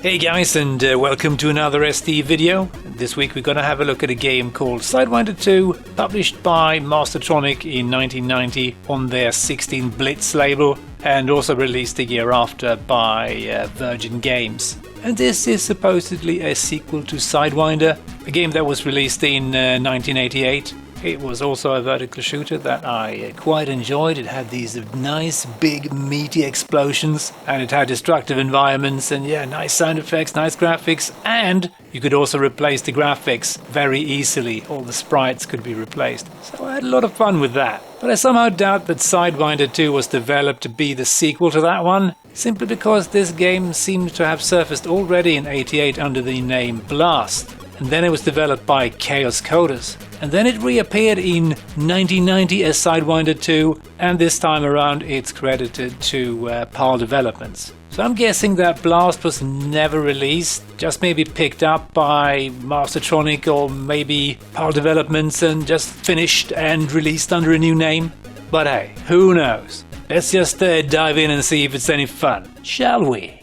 Hey guys, and welcome to another ST video. This week we're going to have a look at a game called Sidewinder II, published by Mastertronic in 1990 on their 16 Blitz label, and also released a year after by Virgin Games. And this is supposedly a sequel to Sidewinder, a game that was released in 1988. It was also a vertical shooter that I quite enjoyed. It had these nice, big, meaty explosions, and it had destructive environments, and yeah, nice sound effects, nice graphics, and you could also replace the graphics very easily. All the sprites could be replaced. So I had a lot of fun with that. But I somehow doubt that Sidewinder II was developed to be the sequel to that one, simply because this game seems to have surfaced already in '88 under the name Blast. And then it was developed by Chaos Coders. And then it reappeared in 1990 as Sidewinder II, and this time around it's credited to PAL Developments. So I'm guessing that Blast was never released, just maybe picked up by Mastertronic or maybe PAL Developments and just finished and released under a new name. But hey, who knows? Let's just dive in and see if it's any fun, shall we?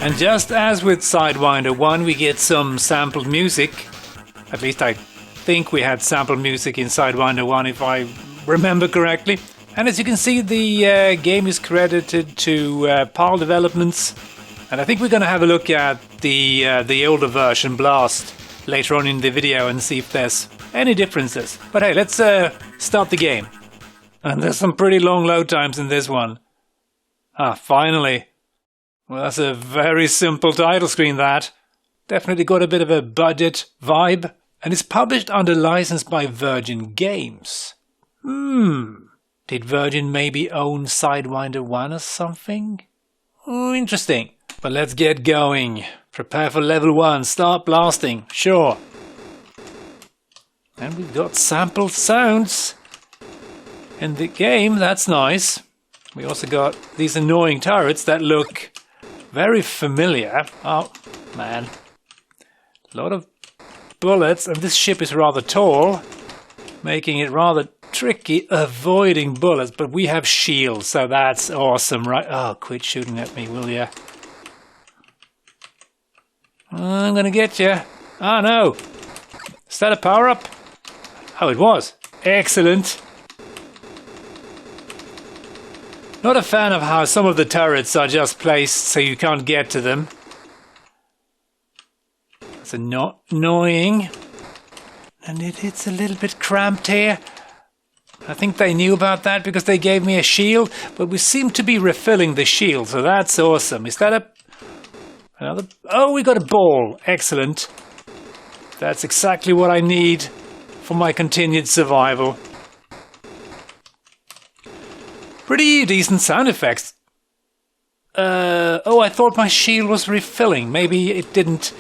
And just as with Sidewinder 1, we get some sampled music. At least I think we had sampled music in Sidewinder 1, if I remember correctly. And as you can see, the game is credited to PAL Developments. And I think we're going to have a look at the older version, Blast, later on in the video and see if there's any differences. But hey, let's start the game. And there's some pretty long load times in this one. Ah, finally. Well, that's a very simple title screen, that. Definitely got a bit of a budget vibe. And it's published under license by Virgin Games. Did Virgin maybe own Sidewinder 1 or something? Oh, interesting. But let's get going. Prepare for level 1. Start blasting. Sure. And we've got sampled sounds in the game. That's nice. We also got these annoying turrets that look very familiar. Oh, man. A lot of bullets, and this ship is rather tall, making it rather tricky avoiding bullets, but we have shields, so that's awesome, right? Oh, quit shooting at me, will ya? I'm gonna get you. Oh, no. Is that a power-up? Oh, it was. Excellent. Not a fan of how some of the turrets are just placed so you can't get to them. That's annoying. And it's a little bit cramped here. I think they knew about that because they gave me a shield, but we seem to be refilling the shield, so that's awesome. Is that another? Oh, we got a ball. Excellent. That's exactly what I need for my continued survival. Pretty decent sound effects. Oh, I thought my shield was refilling. Maybe it didn't.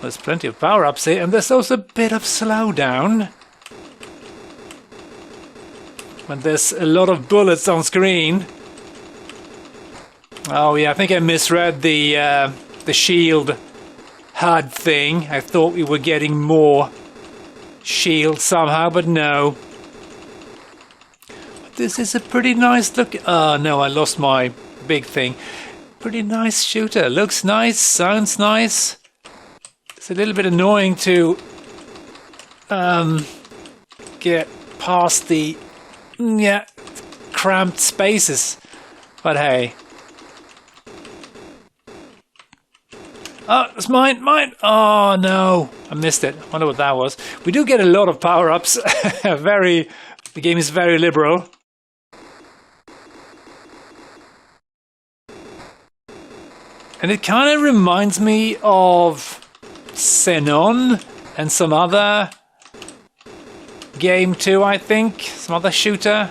There's plenty of power-ups here, and there's also a bit of slowdown. When there's a lot of bullets on screen. Oh yeah, I think I misread the shield HUD thing. I thought we were getting more shield somehow, but no. This is a pretty nice look. Oh no, I lost my big thing. Pretty nice shooter. Looks nice, sounds nice. It's a little bit annoying to get past the cramped spaces. But hey. Oh, it's mine. Oh no, I missed it. I wonder what that was. We do get a lot of power-ups. The game is very liberal. And it kind of reminds me of Xenon and some other game too, I think. Some other shooter.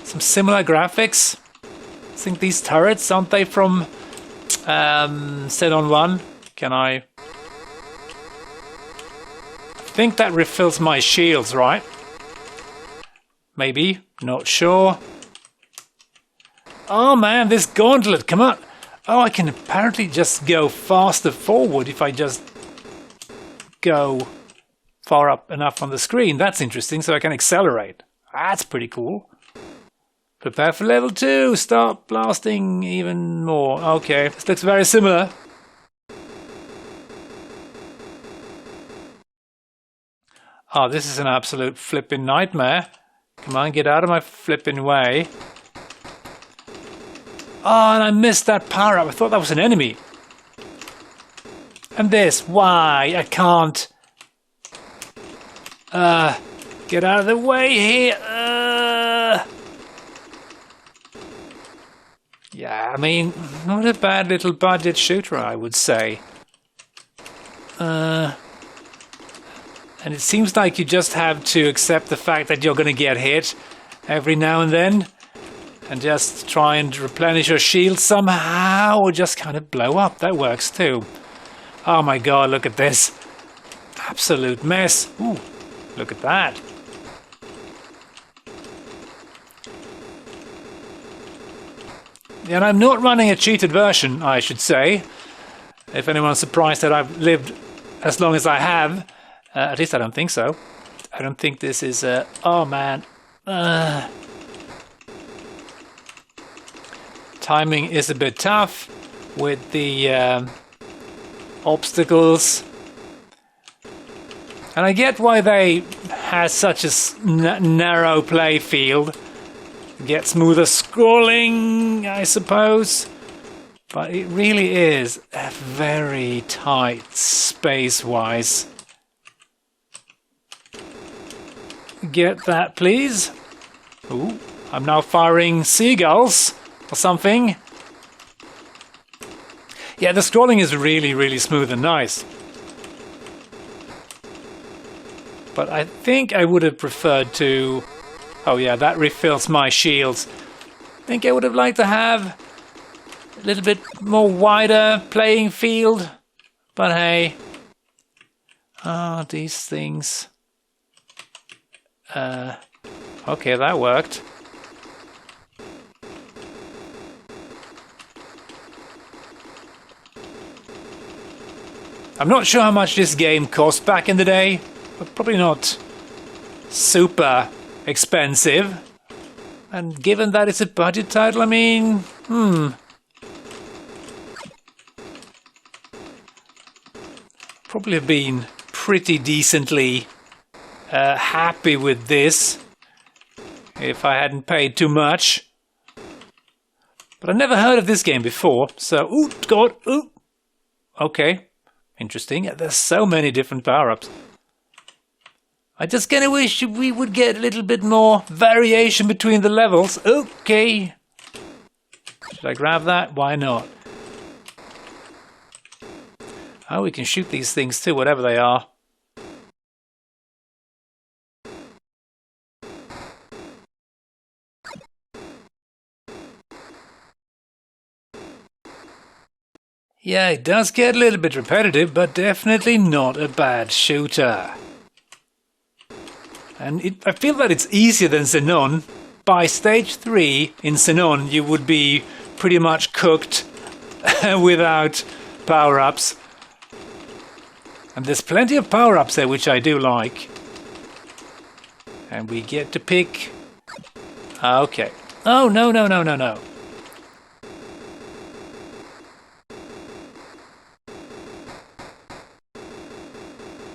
Some similar graphics. I think these turrets, aren't they from Xenon 1? I think that refills my shields, right? Maybe. Not sure. Oh man, this gauntlet, come on. Oh, I can apparently just go faster forward if I just go far up enough on the screen. That's interesting, so I can accelerate. That's pretty cool. Prepare for level 2. Start blasting even more. Okay, this looks very similar. Oh, this is an absolute flipping nightmare. Come on, get out of my flipping way. Oh, and I missed that power up. I thought that was an enemy. And this, why? I can't. Get out of the way here. Yeah, I mean, not a bad little budget shooter, I would say. And it seems like you just have to accept the fact that you're going to get hit every now and then. And just try and replenish your shield somehow, or just kind of blow up. That works too. Oh my god, look at this. Absolute mess. Ooh, look at that. And I'm not running a cheated version, I should say. If anyone's surprised that I've lived as long as I have. At least I don't think so. I don't think this is a... Oh man. Timing is a bit tough with the obstacles. And I get why they have such a narrow play field. Get smoother scrolling, I suppose. But it really is very tight space-wise. Get that, please. Ooh, I'm now firing seagulls or something. Yeah, the scrolling is really, really smooth and nice. But I think I would have preferred to... Oh yeah, that refills my shields. I think I would have liked to have a little bit more wider playing field. But hey. Ah, these things. Okay, that worked. I'm not sure how much this game cost back in the day, but probably not super expensive. And given that it's a budget title, I mean, probably have been pretty decently happy with this if I hadn't paid too much. But I've never heard of this game before, so ooh, God, ooh, okay, interesting. There's so many different power-ups. I just kind of wish we would get a little bit more variation between the levels. Okay, should I grab that? Why not? Oh, we can shoot these things too, whatever they are. Yeah, it does get a little bit repetitive, but definitely not a bad shooter. And I feel that it's easier than Xenon. By stage 3 in Xenon, you would be pretty much cooked without power-ups. And there's plenty of power-ups there, which I do like. And we get to pick... Okay. Oh, no, no, no, no, no.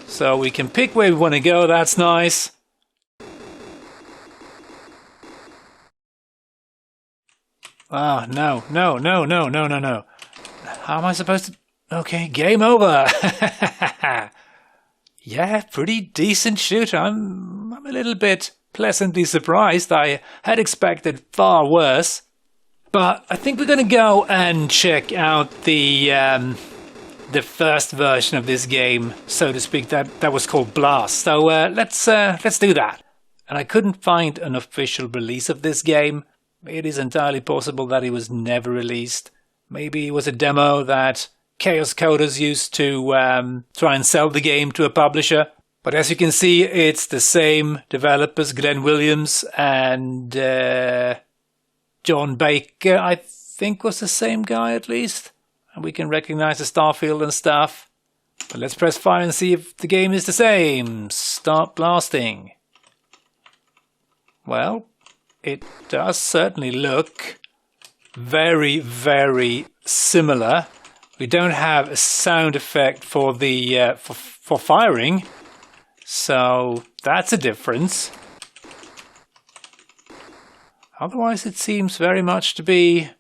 So we can pick where we want to go, that's nice. Oh, no, no, no, no, no, no, no. How am I supposed to... Okay, game over. Yeah, pretty decent shooter. I'm a little bit pleasantly surprised. I had expected far worse. But I think we're going to go and check out the first version of this game, so to speak, that was called Blast. So let's do that. And I couldn't find an official release of this game. It is entirely possible that it was never released. Maybe it was a demo that Chaos Coders used to try and sell the game to a publisher. But as you can see, it's the same developers, Glenn Williams and John Baker, I think was the same guy at least. And we can recognize the Starfield and stuff. But let's press fire and see if the game is the same. Start blasting. Well, it does certainly look very, very similar. We don't have a sound effect for the for firing, so that's a difference. Otherwise, it seems very much to be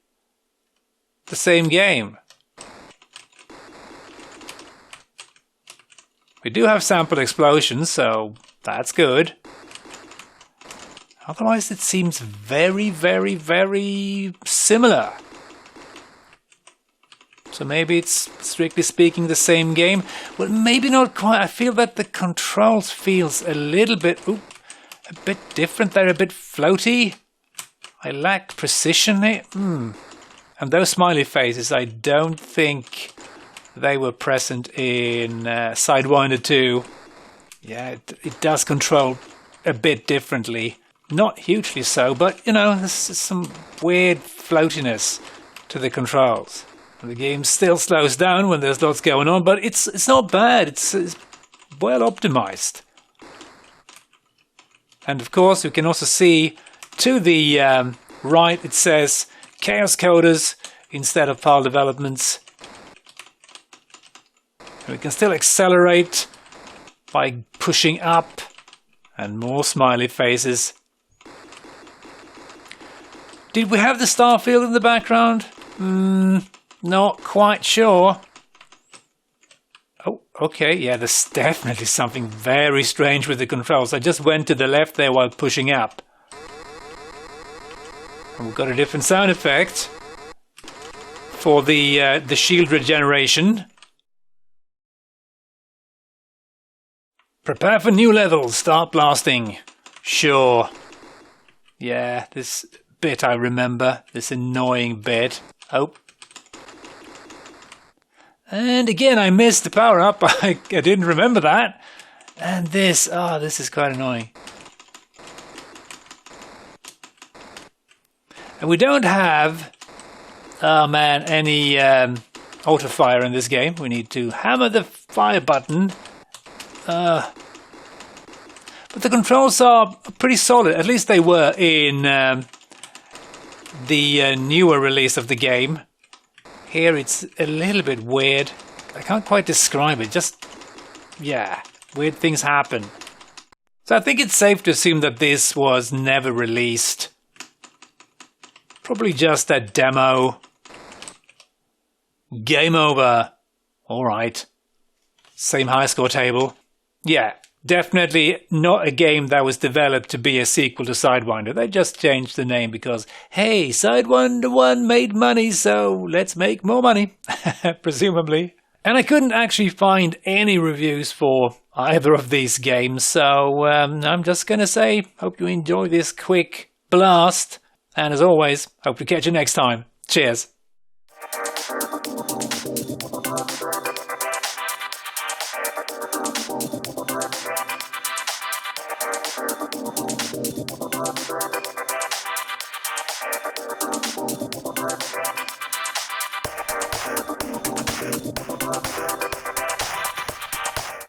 the same game. We do have sample explosions, so that's good. Otherwise, it seems very, very, very similar. So maybe it's, strictly speaking, the same game. Well, maybe not quite. I feel that the controls feels a little bit, a bit different. They're a bit floaty. I lack precision here. And those smiley faces, I don't think they were present in Sidewinder II. Yeah, it does control a bit differently. Not hugely so, but, you know, there's some weird floatiness to the controls. The game still slows down when there's lots going on, but it's not bad. It's well optimized. And of course, you can also see to the right, it says Chaos Coders instead of PAL Developments. And we can still accelerate by pushing up, and more smiley faces. Did we have the starfield in the background? Not quite sure. Oh, okay, yeah, there's definitely something very strange with the controls. I just went to the left there while pushing up. And we've got a different sound effect for the shield regeneration. Prepare for new levels, start blasting. Sure. Yeah, this bit I remember, this annoying bit. Oh. And again, I missed the power up. I didn't remember that. And this, this is quite annoying. And we don't have, any auto fire in this game. We need to hammer the fire button. But the controls are pretty solid. At least they were in the newer release of the game. Here it's a little bit weird. I can't quite describe it. Just, yeah, weird things happen. So I think it's safe to assume that this was never released. Probably just a demo. Game over. Alright. Same high score table. Yeah, definitely not a game that was developed to be a sequel to Sidewinder. They just changed the name because, hey, Sidewinder 1 made money, so let's make more money, presumably. And I couldn't actually find any reviews for either of these games, so I'm just going to say, hope you enjoy this quick blast. And as always, hope to catch you next time. Cheers.